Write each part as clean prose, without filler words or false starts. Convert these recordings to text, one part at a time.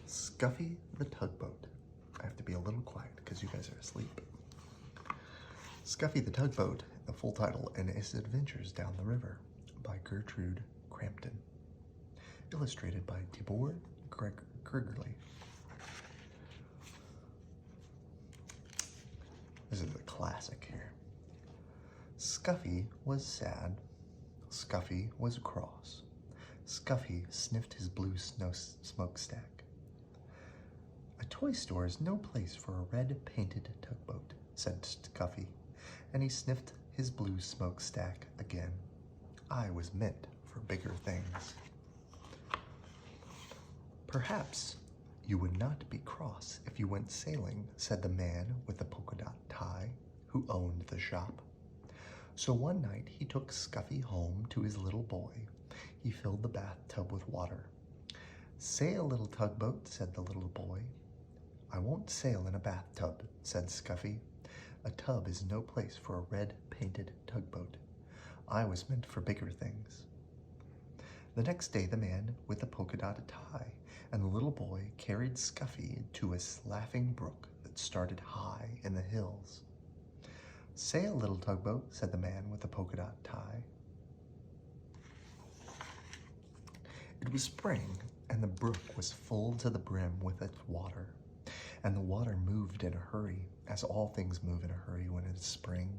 Scuffy the Tugboat. I have to be a little quiet because you guys are asleep. Scuffy the Tugboat, the full title, and Its Adventures Down the River by Gertrude Crampton. Illustrated by Tibor Gergely. This is a classic here. Scuffy was sad. Scuffy was cross. Scuffy sniffed his blue smokestack. A toy store is no place for a red-painted tugboat, said Scuffy, and he sniffed his blue smokestack again. I was meant for bigger things. Perhaps you would not be cross if you went sailing, said the man with the polka dot tie, who owned the shop. So one night he took Scuffy home to his little boy. He filled the bathtub with water. Sail, little tugboat, said the little boy. I won't sail in a bathtub, said Scuffy. A tub is no place for a red-painted tugboat. I was meant for bigger things. The next day the man with the polka dot tie and the little boy carried Scuffy to a laughing brook that started high in the hills. Sail, little tugboat, said the man with the polka dot tie. It was spring, and the brook was full to the brim with its water, and the water moved in a hurry, as all things move in a hurry when it is spring.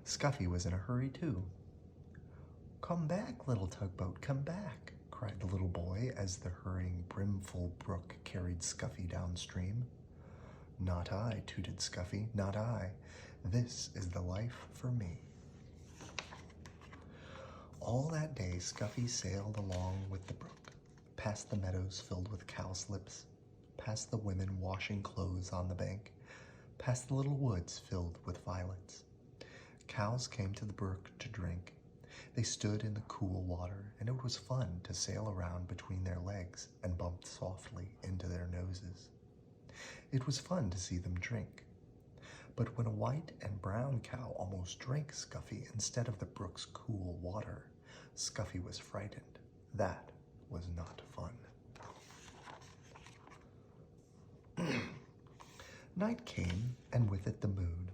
Scuffy was in a hurry too. Come back, little tugboat, come back, cried the little boy as the hurrying, brimful brook carried Scuffy downstream. Not I, tooted Scuffy, not I. This is the life for me. All that day, Scuffy sailed along with the brook, past the meadows filled with cowslips, past the women washing clothes on the bank, past the little woods filled with violets. Cows came to the brook to drink. They stood in the cool water, and it was fun to sail around between their legs and bump softly into their noses. It was fun to see them drink. But when a white and brown cow almost drank Scuffy instead of the brook's cool water, Scuffy was frightened. That was not fun. Night came, and with it the moon.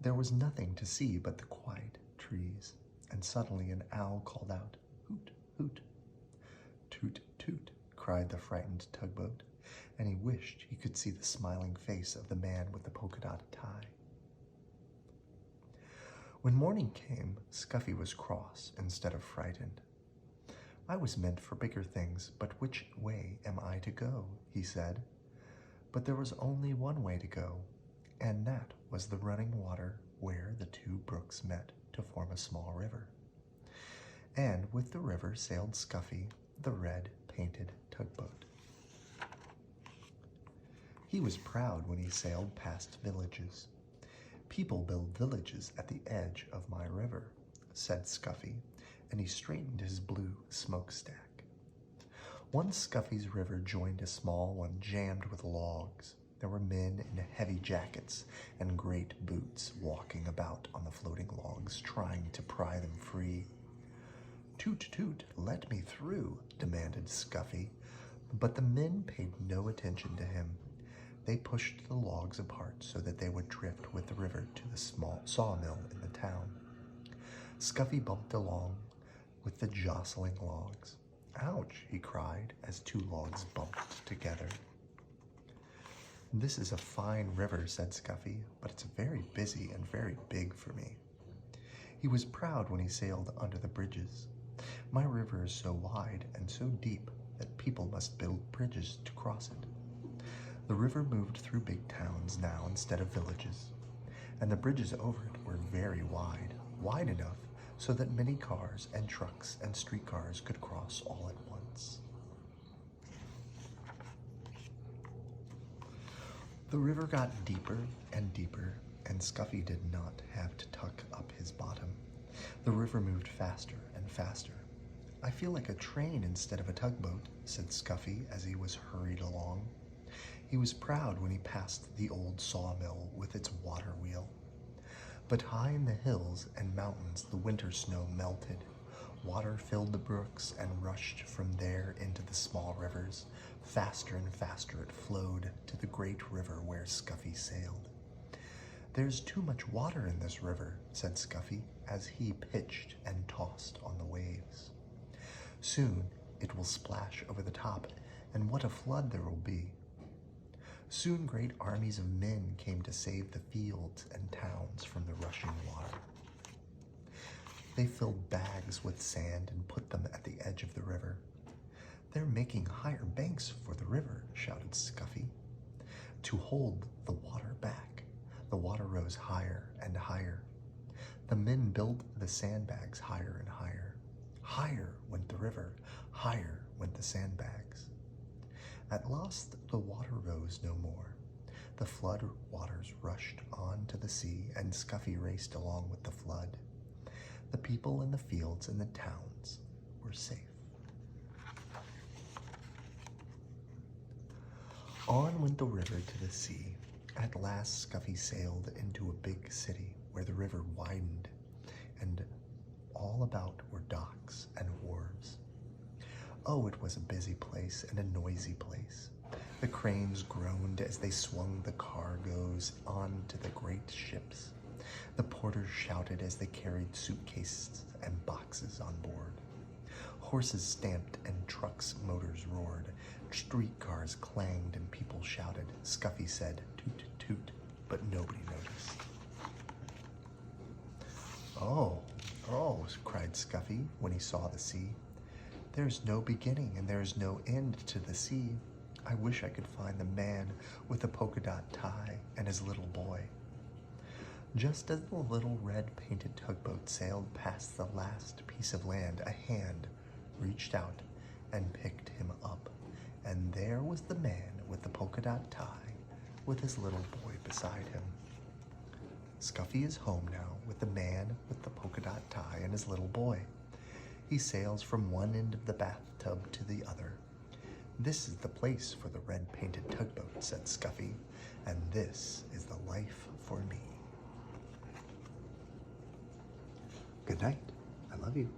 There was nothing to see but the quiet trees, and suddenly an owl called out, "Hoot, hoot." "Toot, toot," cried the frightened tugboat, and he wished he could see the smiling face of the man with the polka dot tie. When morning came, Scuffy was cross instead of frightened. I was meant for bigger things, but which way am I to go? He said. But there was only one way to go, and that was the running water where the two brooks met to form a small river. And with the river sailed Scuffy, the red-painted tugboat. He was proud when he sailed past villages. People build villages at the edge of my river, said Scuffy, and he straightened his blue smokestack. Once Scuffy's river joined a small one jammed with logs. There were men in heavy jackets and great boots walking about on the floating logs, trying to pry them free. "Toot, toot, let me through," demanded Scuffy, but the men paid no attention to him. They pushed the logs apart so that they would drift with the river to the small sawmill in the town. Scuffy bumped along with the jostling logs. "Ouch," he cried as two logs bumped together. "This is a fine river," said Scuffy, "but it's very busy and very big for me." He was proud when he sailed under the bridges. "My river is so wide and so deep that people must build bridges to cross it." The river moved through big towns now instead of villages, and the bridges over it were very wide, wide enough so that many cars and trucks and streetcars could cross all at once. The river got deeper and deeper, and Scuffy did not have to tuck up his bottom. The river moved faster and faster. "I feel like a train instead of a tugboat," said Scuffy as he was hurried along. He was proud when he passed the old sawmill with its water wheel. But high in the hills and mountains the winter snow melted. Water filled the brooks and rushed from there into the small rivers, Faster and faster it flowed to the great river where Scuffy sailed. "There's too much water in this river," said Scuffy as he pitched and tossed on the waves. "Soon it will splash over the top, and what a flood there will be." Soon great armies of men came to save the fields and towns from the rushing water. They filled bags with sand and put them at the edge of the river. "They're making higher banks for the river," shouted Scuffy. To hold the water back, the water rose higher and higher. The men built the sandbags higher and higher. Higher went the river, higher went the sandbags. At last the water rose no more. The flood waters rushed on to the sea, and Scuffy raced along with the flood. The people in the fields and the towns were safe. On went the river to the sea. At last Scuffy sailed into a big city where the river widened, and all about were docks and wharves. Oh, it was a busy place and a noisy place. The cranes groaned as they swung the cargoes onto the great ships. The porters shouted as they carried suitcases and boxes on board. Horses stamped and trucks' motors roared. Streetcars clanged and people shouted. Scuffy said, "Toot, toot," but nobody noticed. Oh, cried Scuffy when he saw the sea. "There's no beginning and there's no end to the sea. I wish I could find the man with the polka dot tie and his little boy." Just as the little red painted tugboat sailed past the last piece of land, a hand reached out and picked him up, and there was the man with the polka dot tie with his little boy beside him. Scuffy is home now with the man with the polka dot tie and his little boy. He sails from one end of the bathtub to the other. "This is the place for the red painted tugboat," said Scuffy, "and this is the life for me." Good night. I love you.